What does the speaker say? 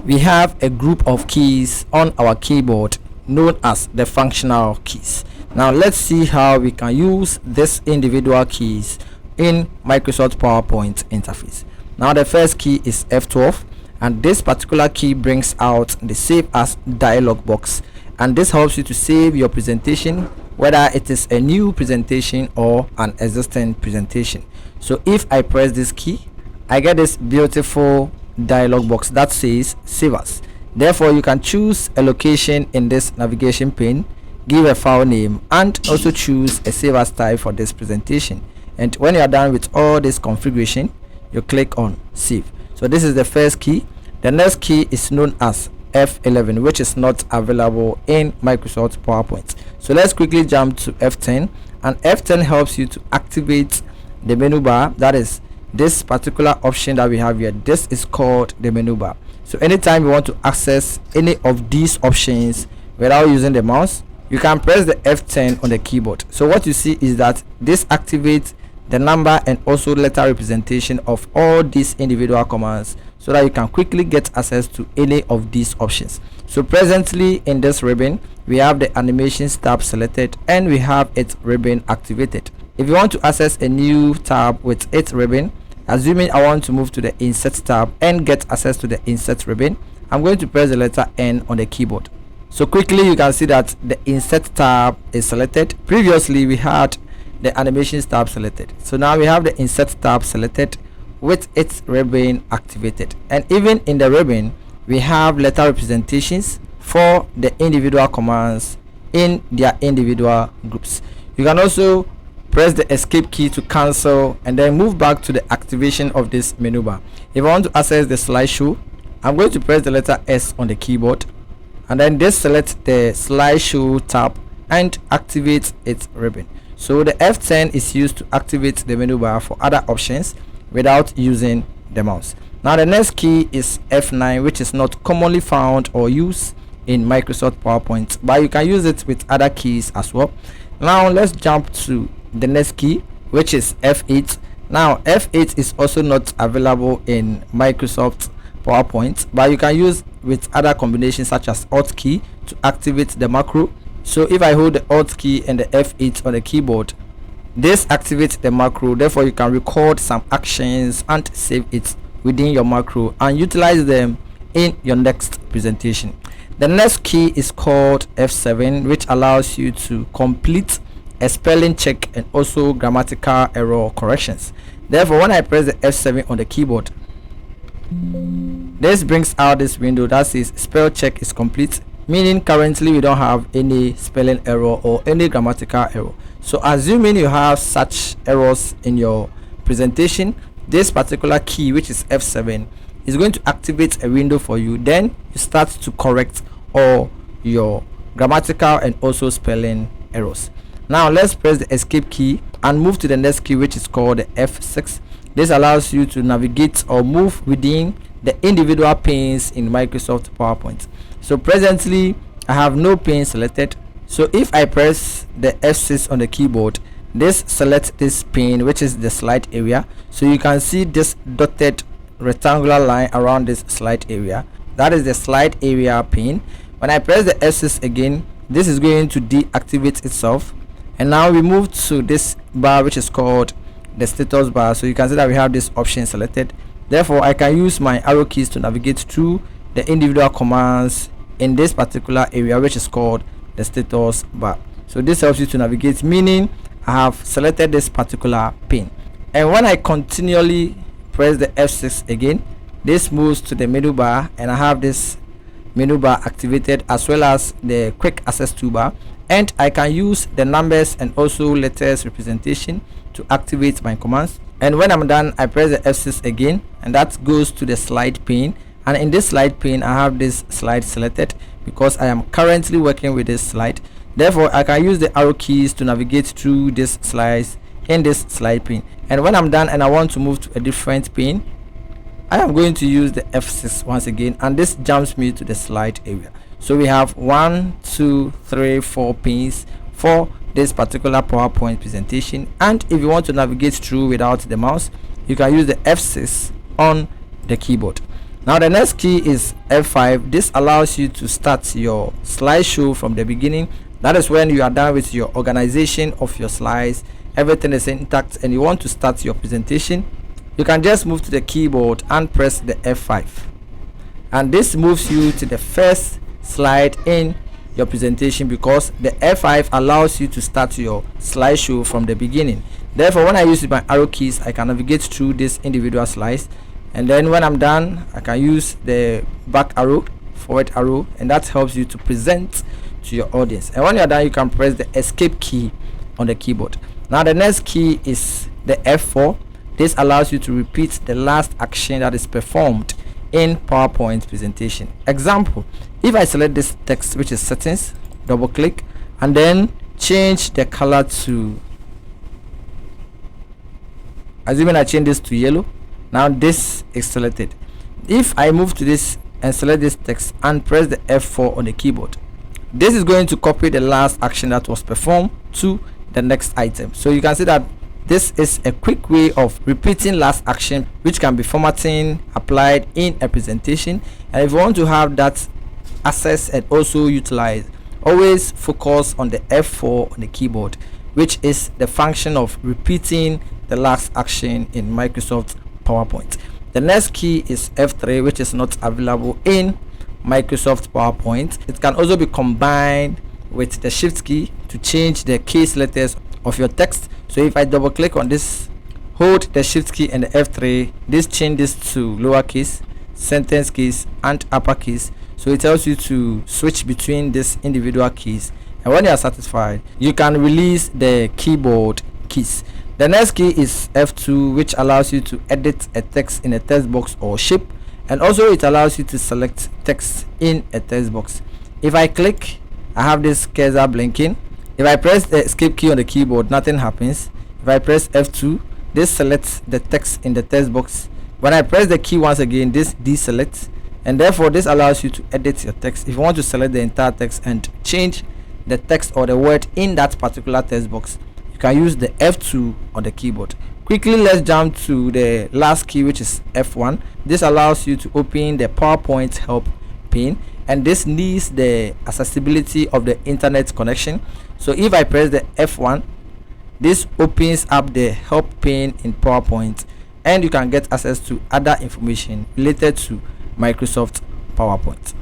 we have a group of keys on our keyboard known as the functional keys. Now let's see how we can use these individual keys in Microsoft PowerPoint interface. Now the first key is F12, and this particular key brings out the save as dialog box, and this helps you to save your presentation, whether it is a new presentation or an existing presentation. So if I press this key, I get this beautiful dialog box that says save as. Therefore you can choose a location in this navigation pane, give a file name, and also choose a save as type for this presentation. And when you are done with all this configuration, you click on save. So this is the first key. The next key is known as F11, which is not available in Microsoft PowerPoint. So let's quickly jump to F10, and F10 helps you to activate the menu bar. That is this particular option that we have here. This is called the menu bar. So anytime you want to access any of these options without using the mouse, you can press the F10 on the keyboard. So what you see is that this activates the number and also letter representation of all these individual commands, so that you can quickly get access to any of these options. So presently in this ribbon, we have the animations tab selected and we have its ribbon activated. If you want to access a new tab with its ribbon, assuming I want to move to the insert tab and get access to the insert ribbon, I'm going to press the letter N on the keyboard. So quickly you can see that the insert tab is selected. Previously we had the animations tab selected, so now we have the insert tab selected with its ribbon activated. And even in the ribbon, we have letter representations for the individual commands in their individual groups. You can also press the escape key to cancel and then move back to the activation of this menu bar. If I want to access the slideshow, I'm going to press the letter S on the keyboard, and then this selects the slideshow tab and activates its ribbon. So the F10 is used to activate the menu bar for other options without using the mouse. Now the next key is F9, which is not commonly found or used in Microsoft PowerPoint, but you can use it with other keys as well. Now let's jump to the next key, which is F8. Now F8 is also not available in Microsoft PowerPoint, but you can use with other combinations such as Alt key to activate the macro. So if I hold the Alt key and the F8 on the keyboard, this activates the macro. Therefore you can record some actions and save it within your macro and utilize them in your next presentation. The next key is called F7, which allows you to complete a spelling check and also grammatical error corrections. Therefore when I press the F7 on the keyboard, this brings out this window that says spell check is complete, meaning currently we don't have any spelling error or any grammatical error. So assuming you have such errors in your presentation, this particular key, which is F7, is going to activate a window for you. Then you start to correct all your grammatical and also spelling errors. Now let's press the escape key and move to the next key, which is called the F6. This allows you to navigate or move within the individual panes in Microsoft PowerPoint. So presently I have no pane selected, so if I press the F6 on the keyboard, this selects this pane, which is the slide area. So you can see this dotted rectangular line around this slide area. That is the slide area pane. When I press the F6 again, this is going to deactivate itself, and now we move to this bar, which is called the status bar. So you can see that we have this option selected. Therefore I can use my arrow keys to navigate through the individual commands in this particular area, which is called the status bar. So this helps you to navigate, meaning I have selected this particular pane, and when I continually press the F6 again, this moves to the menu bar, and I have this menu bar activated as well as the quick access toolbar, and I can use the numbers and also letters representation to activate my commands. And when I'm done, I press the F6 again, and that goes to the slide pane. And in this slide pane, I have this slide selected because I am currently working with this slide. Therefore I can use the arrow keys to navigate through this slides in this slide pane. And when I'm done and I want to move to a different pane, I am going to use the F6 once again, and this jumps me to the slide area. So we have 1, 2, 3, 4 panes for this particular PowerPoint presentation. And if you want to navigate through without the mouse, you can use the F6 on the keyboard. Now the next key is F5. This allows you to start your slideshow from the beginning. That is when you are done with your organization of your slides, everything is intact, and you want to start your presentation. You can just move to the keyboard and press the F5, and this moves you to the first slide in your presentation, because the F5 allows you to start your slideshow from the beginning. Therefore, when I use my arrow keys, I can navigate through this individual slides, and then when I'm done, I can use the back arrow, forward arrow, and that helps you to present to your audience. And when you're done, you can press the escape key on the keyboard. Now the next key is the F4. This allows you to repeat the last action that is performed in PowerPoint presentation. Example, if I select this text, which is settings, double click, and then change the color to, assuming I change this to yellow, now this is selected. If I move to this and select this text and press the F4 on the keyboard, this is going to copy the last action that was performed to the next item. So you can see that this is a quick way of repeating last action, which can be formatting applied in a presentation. And if you want to have that access and also utilize, always focus on the F4 on the keyboard, which is the function of repeating the last action in Microsoft PowerPoint. The next key is F3, which is not available in Microsoft PowerPoint. It can also be combined with the shift key to change the case letters of your text. So if I double click on this, hold the shift key and the F3, this changes to lowercase, sentence keys, and uppercase. So it tells you to switch between these individual keys, and when you are satisfied, you can release the keyboard keys. The next key is F2, which allows you to edit a text in a text box or shape, and also it allows you to select text in a text box. If I click, I have this cursor blinking. If I press the escape key on the keyboard, nothing happens. If I press F2, this selects the text in the text box. When I press the key once again, this deselects, and therefore this allows you to edit your text. If you want to select the entire text and change the text or the word in that particular text box, you can use the F2 on the keyboard. Quickly, let's jump to the last key, which is F1. This allows you to open the PowerPoint help pane, and this needs the accessibility of the internet connection. So if I press the F1, this opens up the help pane in PowerPoint, and you can get access to other information related to Microsoft PowerPoint.